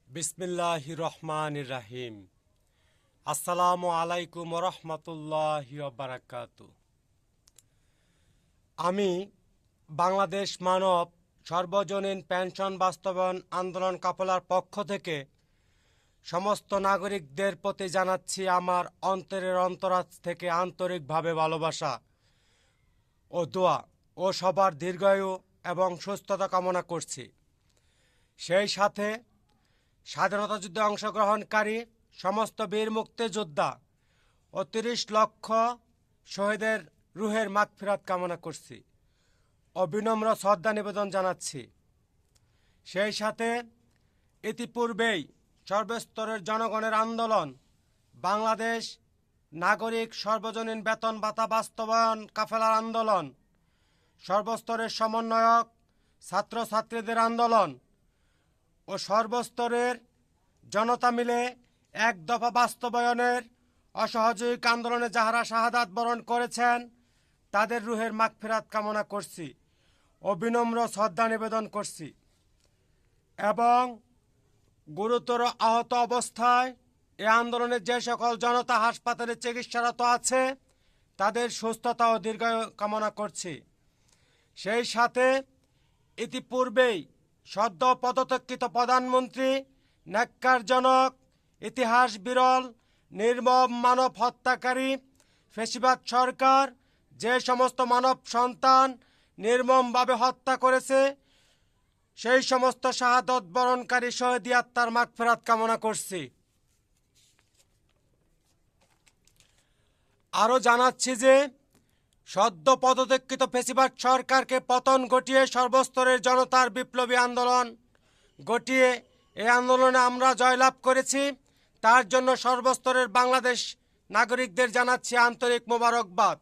বিসমিল্লাহির রহমানির রাহিম। আসসালামু আলাইকুম রহমতুল্লাহি বারাকাতু। আমি বাংলাদেশ মানব সর্বজনীন পেনশন বাস্তবায়ন আন্দোলন কাফেলার পক্ষ থেকে সমস্ত নাগরিকদের প্রতি জানাচ্ছি আমার অন্তরের অন্তরাজ থেকে আন্তরিকভাবে ভালোবাসা ও দোয়া ও সবার দীর্ঘায়ু এবং সুস্থতা কামনা করছি। সেই সাথে স্বাধীনতা যুদ্ধে অংশগ্রহণকারী সমস্ত বীর মুক্তিযোদ্ধা ও ৩০ লক্ষ শহীদের রুহের মাগফিরাত কামনা করছি, অবিনম্র শ্রদ্ধা নিবেদন জানাচ্ছি। সেই সাথে ইতিপূর্বেই সর্বস্তরের জনগণের আন্দোলন বাংলাদেশ নাগরিক সর্বজনীন বেতন ভাতা বাস্তবায়ন কাফেলার আন্দোলন, সর্বস্তরের সমন্বয়ক ছাত্রছাত্রীদের আন্দোলন ও সর্বস্তরের জনতা মিলে এক দফা বাস্তবায়নের অসহযোগিক আন্দোলনে যাহারা শাহাদাত বরণ করেছেন তাদের রুহের মাগফিরাত কামনা করছি, অবিনম্র শ্রদ্ধা নিবেদন করছি এবং গুরুতর আহত অবস্থায় এ আন্দোলনের যে সকল জনতা হাসপাতালে চিকিৎসারত আছে তাদের সুস্থতা ও দীর্ঘায়ু কামনা করছি। সেই সাথে ইতিপূর্বেই সদ্য পদত্যাগকৃত প্রধানমন্ত্রী ন্যাক্কারজনক ইতিহাস বিরল নির্মম মানব হত্যাকারী ফ্যাসিবাদ সরকার যে সমস্ত মানব সন্তান নির্মমভাবে হত্যা করেছে সেই সমস্ত শাহাদত বরণকারী শহীদি আত্মার মাগফিরাত কামনা করছি। আরও জানাচ্ছি যে সদ্য পদত্যাগকৃত ফ্যাসিবাদ সরকারকে পতন ঘটিয়ে সর্বস্তরের জনতার বিপ্লবী আন্দোলন ঘটিয়ে এই আন্দোলনে আমরা জয়লাভ করেছি, তার জন্য সর্বস্তরের বাংলাদেশ নাগরিকদের জানাচ্ছি আন্তরিক মোবারকবাদ।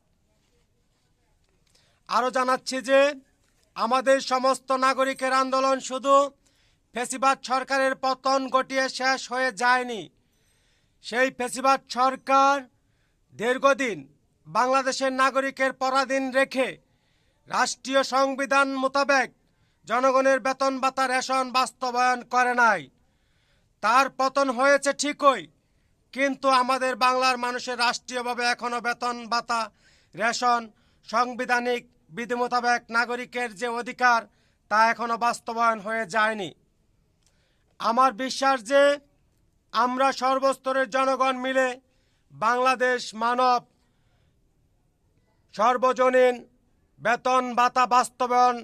আরও জানাচ্ছি যে আমাদের সমস্ত নাগরিকের আন্দোলন শুধু ফ্যাসিবাদ সরকারের পতন ঘটিয়ে শেষ হয়ে যায়নি। সেই ফ্যাসিবাদ সরকার দীর্ঘদিন বাংলাদেশের নাগরিকের পরাধীন রেখে রাষ্ট্রীয় সংবিধান মোতাবেক জনগণের বেতন ভাতা রেশন বাস্তবায়ন করে নাই। তার পতন হয়েছে ঠিকই, কিন্তু আমাদের বাংলার মানুষের রাষ্ট্রীয়ভাবে এখনও বেতন ভাতা রেশন সাংবিধানিক বিধি মোতাবেক নাগরিকের যে অধিকার তা এখনও বাস্তবায়ন হয়ে যায়নি। আমার বিশ্বাস যে আমরা সর্বস্তরের জনগণ মিলে বাংলাদেশ মানব সর্বজনীন বেতন ভাতা বাস্তবায়ন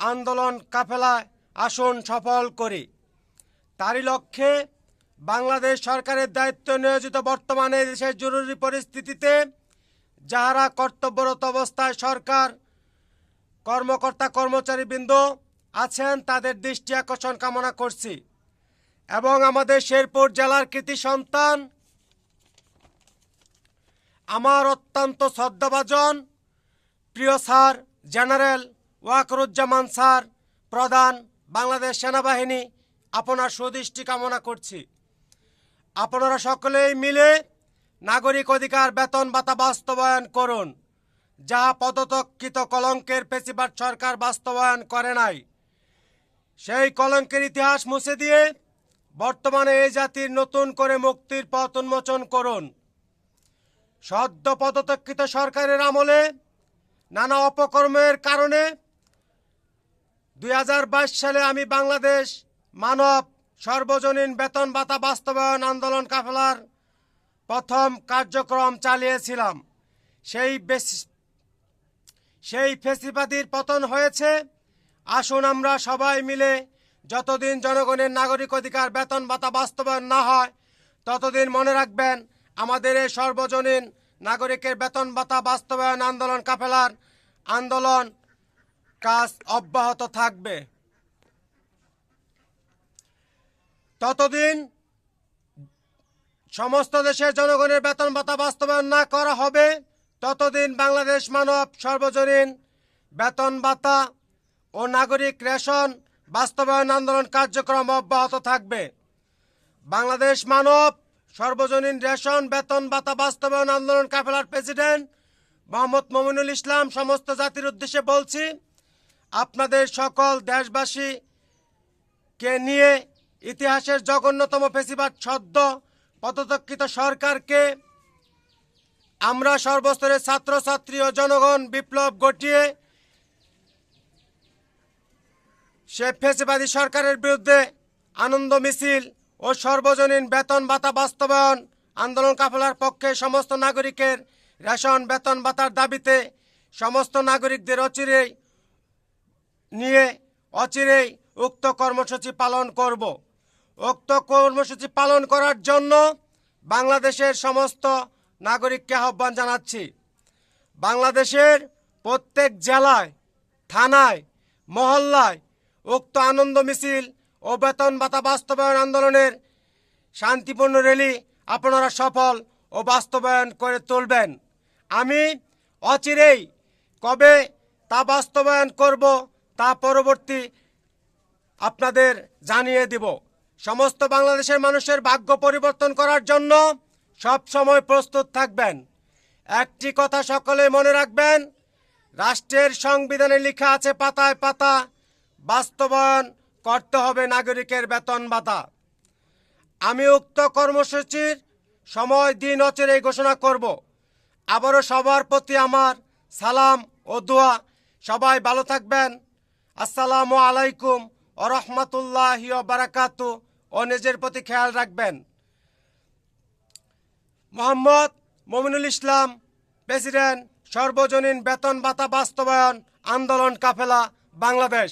আন্দোলন কাফেলায় আসন সফল করি। তারই লক্ষ্যে বাংলাদেশ সরকারের দায়িত্ব নিয়োজিত বর্তমানে দেশের জরুরি পরিস্থিতিতে যাহারা কর্তব্যরত অবস্থায় সরকার কর্মকর্তা কর্মচারীবৃন্দ আছেন তাদের দৃষ্টি আকর্ষণ কামনা করছি এবং আমাদের শেরপুর জেলার কৃতি সন্তান আমার অত্যন্ত শ্রদ্ধাভাজন প্রিয় স্যার জেনারেল ওয়াকরুজ্জামান স্যার প্রধান বাংলাদেশ সেনাবাহিনী আপনার সুদৃষ্টি কামনা করছি। আপনারা সকলেই মিলে নাগরিক অধিকার বেতন ভাতা বাস্তবায়ন করুন, যাহা পদত্যাগকৃত কলঙ্কের ফ্যাসিবাদ সরকার বাস্তবায়ন করে নাই। সেই কলঙ্কের ইতিহাস মুছে দিয়ে বর্তমানে এই জাতির নতুন করে মুক্তির পথ উন্মোচন করুন। সদ্য পদত্যাগকৃত সরকারের আমলে নানা অপকর্মের কারণে 2022 সালে আমি বাংলাদেশ মানব সর্বজনীন বেতন ভাতা বাস্তবায়ন আন্দোলন কাফেলার প্রথম কার্যক্রম চালিয়েছিলাম। সেই ফ্যাসিবাদীর পতন হয়েছে। আসুন আমরা সবাই মিলে যতদিন জনগণের নাগরিক অধিকার বেতন ভাতা বাস্তবায়ন না হয় ততদিন মনে রাখবেন আমাদের এই সর্বজনীন নাগরিকের বেতন ভাতা বাস্তবায়ন আন্দোলন কাফেলার আন্দোলন কাজ অব্যাহত থাকবে। ততদিন সমস্ত দেশের জনগণের বেতন ভাতা বাস্তবায়ন না করা হবে ততদিন বাংলাদেশ মানব সর্বজনীন বেতন ভাতা ও নাগরিক রেশন বাস্তবায়ন আন্দোলন কার্যক্রম অব্যাহত থাকবে। বাংলাদেশ মানব সর্বজনীন রেশন বেতন ভাতা বাস্তবায়ন আন্দোলন কাফেলার প্রেসিডেন্ট মোহাম্মদ মমিনুল ইসলাম সমস্ত জাতির উদ্দেশ্যে বলছি, আপনাদের সকল দেশবাসীকে নিয়ে ইতিহাসের জঘন্যতম ফেসিবাদ সদ্য পদত্যাগকৃত সরকারকে আমরা সর্বস্তরের ছাত্রছাত্রী ও জনগণ বিপ্লব ঘটিয়ে সে ফেসিবাদী সরকারের বিরুদ্ধে আনন্দ মিছিল ও সর্বজনীন বেতন ভাতা বাস্তবায়ন আন্দোলন কাফেলার পক্ষে সমস্ত নাগরিকের রেশন বেতন ভাতার দাবিতে সমস্ত নাগরিকদের অচিরেই উক্ত কর্মসূচি পালন করব। উক্ত কর্মসূচি পালন করার জন্য বাংলাদেশের সমস্ত নাগরিককে আহ্বান জানাচ্ছি। বাংলাদেশের প্রত্যেক জেলায়, থানায়, মহল্লায় উক্ত আনন্দ মিছিল ও বেতন ভাতা বাস্তবায়ন আন্দোলনের শান্তিপূর্ণ র্যালি আপনারা সফল ও বাস্তবায়ন করে তুলবেন। আমি অচিরেই কবে তা বাস্তবায়ন করব তা পরবর্তী আপনাদের জানিয়ে দিব। সমস্ত বাংলাদেশের মানুষের ভাগ্য পরিবর্তন করার জন্য সব সময় প্রস্তুত থাকবেন। একটি কথা সকলে মনে রাখবেন, রাষ্ট্রের সংবিধানে লেখা আছে পাতায় পাতা বাস্তবায়ন করতে হবে নাগরিকের বেতন ভাতা। আমি উক্ত কর্মসূচির সময় দিন অচিরেই ঘোষণা করব। আবারও সবার প্রতি আমার সালাম ও দোয়া। সবাই ভালো থাকবেন। আসসালামু আলাইকুম ও রহমতুল্লাহি ওয়া বারাকাতু ও নিজের প্রতি খেয়াল রাখবেন। মোহাম্মদ মমিনুল ইসলাম, প্রেসিডেন্ট, সর্বজনীন বেতন ভাতা বাস্তবায়ন আন্দোলন কাফেলা, বাংলাদেশ।